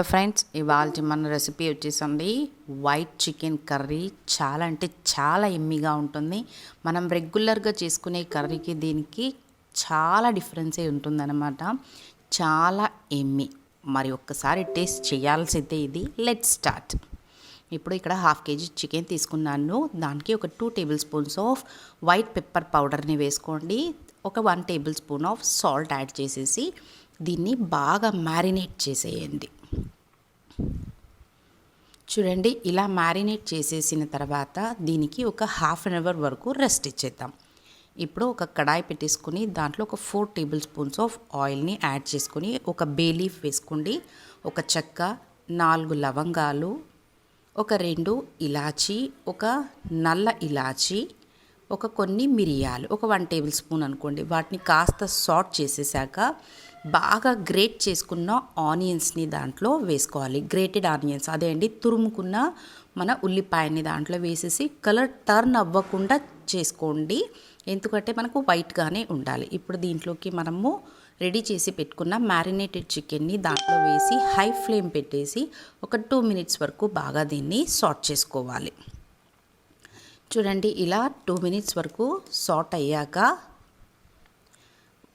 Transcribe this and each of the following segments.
Friends, ఇవాళ మన recipe వచ్చేసండి వైట్ చికెన్ కర్రీ. చాలా అంటే చాలా ఎమ్మీగా ఉంటుంది. మనం రెగ్యులర్గా చేసుకునే కర్రీకి దీనికి చాలా డిఫరెన్సే ఉంటుందన్నమాట. చాలా ఎమ్మీ. మరి ఒక్కసారి టేస్ట్ చేయాల్సిందే ఇది. Let's start. ఇప్పుడు ఇక్కడ 1/2 kg చికెన్ తీసుకున్నాను. దానికి ఒక 2 table spoons off white pepper పౌడర్ని వేసుకోండి. ఒక 1 tablespoon of salt add చేసేసి దీన్ని బాగా మ్యారినేట్ చేసేయండి. చూడండి, ఇలా మ్యారినేట్ చేసేసిన తర్వాత దీనికి ఒక 1/2 అవర్ వరకు రెస్ట్ ఇచ్చేద్దాం. ఇప్పుడు ఒక కడాయి పెట్టేసుకుని దాంట్లో ఒక 4 టేబుల్ స్పూన్స్ ఆఫ్ ఆయిల్ని యాడ్ చేసుకుని ఒక బే లీఫ్ వేసుకోండి, ఒక చెక్క, 4 లవంగాలు, ఒక 2 ఇలాచీ, ఒక నల్ల ఇలాచీ, ఒక కొన్ని మిరియాలు, ఒక 1 టేబుల్ స్పూన్ అనుకోండి. వాటిని కాస్త సాట్ చేసేసాక బాగా గ్రేట్ చేసుకున్న ఆనియన్స్ని దాంట్లో వేసుకోవాలి. గ్రేటెడ్ ఆనియన్స్, అదే అండి తురుముకున్న మన ఉల్లిపాయని దాంట్లో వేసేసి కలర్ టర్న్ అవ్వకుండా చేసుకోండి, ఎందుకంటే మనకు వైట్గానే ఉండాలి. ఇప్పుడు దీంట్లోకి మనము రెడీ చేసి పెట్టుకున్న మ్యారినేటెడ్ చికెన్ని దాంట్లో వేసి హై ఫ్లేమ్ పెట్టేసి ఒక 2 మినిట్స్ వరకు బాగా దీన్ని సాట్ చేసుకోవాలి. చూడండి, ఇలా 2 మినిట్స్ వరకు సాట్ అయ్యాక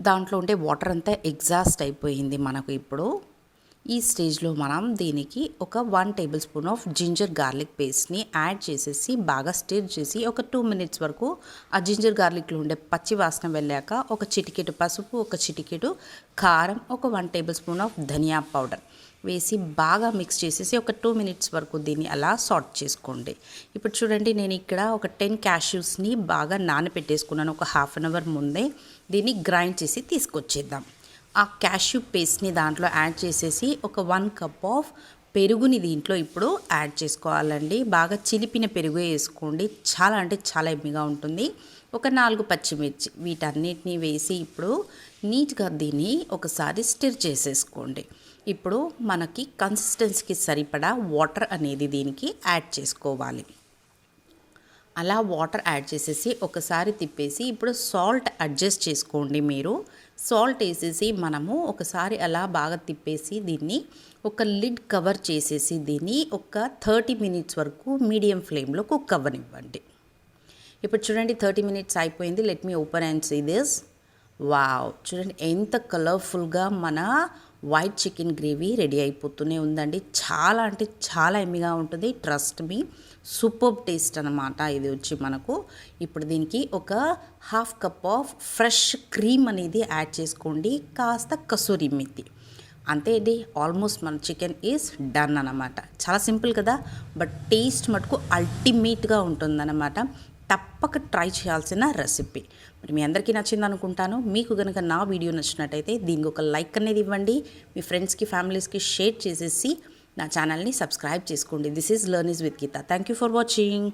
దాంట్లో ఉండే వాటర్ అంతా ఎగ్జాస్ట్ అయిపోయింది మనకు. ఇప్పుడు ఈ స్టేజ్లో మనం దీనికి ఒక 1 tablespoon of ginger garlic పేస్ట్ని యాడ్ చేసేసి బాగా స్టిర్ చేసి ఒక 2 మినిట్స్ వరకు ఆ జింజర్ గార్లిక్లో ఉండే పచ్చి వాసన వెళ్ళాక ఒక చిటికెడు పసుపు, ఒక చిటికెడు కారం, ఒక 1 tablespoon of dhania powder వేసి బాగా మిక్స్ చేసేసి ఒక 2 మినిట్స్ వరకు దీన్ని అలా సాట్ చేసుకోండి. ఇప్పుడు చూడండి, నేను ఇక్కడ ఒక 10 క్యాష్యూస్ని బాగా నానబెట్టేసుకున్నాను. ఒక 1/2 అవర్ ముందే దీన్ని గ్రైండ్ చేసి తీసుకొచ్చేద్దాం. ఆ క్యాష్యూ పేస్ట్ని దాంట్లో యాడ్ చేసేసి ఒక 1 కప్ ఆఫ్ పెరుగుని దీంట్లో ఇప్పుడు యాడ్ చేసుకోవాలండి. బాగా చిలిపిన పెరుగు వేసుకోండి, చాలా అంటే చాలా ఎమ్మిగా ఉంటుంది. ఒక 4 పచ్చిమిర్చి, వీటన్నిటిని వేసి ఇప్పుడు నీట్గా దీన్ని ఒకసారి స్టిర్ చేసేసుకోండి. ఇప్పుడు మనకి కన్సిస్టెన్సీకి సరిపడా వాటర్ అనేది దీనికి యాడ్ చేసుకోవాలి. అలా వాటర్ యాడ్ చేసేసి ఒకసారి తిప్పేసి ఇప్పుడు సాల్ట్ అడ్జస్ట్ చేసుకోండి. మీరు సాల్ట్ వేసేసి మనము ఒకసారి అలా బాగా తిప్పేసి దీన్ని ఒక లిడ్ కవర్ చేసేసి దీన్ని ఒక 30 మినిట్స్ వరకు మీడియం ఫ్లేమ్లో కుక్ అవ్వనివ్వండి. ఇప్పుడు చూడండి, 30 మినిట్స్ అయిపోయింది. Let me open and see this. Wow, చూడండి ఎంత కలర్ఫుల్గా మన వైట్ చికెన్ గ్రేవీ రెడీ అయిపోతూనే ఉందండి. చాలా అంటే చాలా ఎమ్మిగా ఉంటుంది. ట్రస్ట్ మీ, సూపర్ టేస్ట్ అనమాట ఇది వచ్చి మనకు. ఇప్పుడు దీనికి ఒక 1/2 కప్ ఆఫ్ ఫ్రెష్ క్రీమ్ అనేది యాడ్ చేసుకోండి, కాస్త కసూరి మెతి. అంతే అండి, ఆల్మోస్ట్ మన చికెన్ ఈజ్ డన్ అనమాట. చాలా సింపుల్ కదా, బట్ టేస్ట్ మటుకు అల్టిమేట్గా ఉంటుందన్నమాట. తప్పక ట్రై చేయాల్సిన రెసిపీ. మరి మీ అందరికీ నచ్చింది అనుకుంటాను. మీకు కనుక నా వీడియో నచ్చినట్టయితే దీనికి ఒక లైక్ అనేది ఇవ్వండి. మీ ఫ్రెండ్స్కి, ఫ్యామిలీస్కి షేర్ చేసేసి నా ఛానల్ని సబ్స్క్రైబ్ చేసుకోండి. This is learn ease with Geetha. Thank you for watching.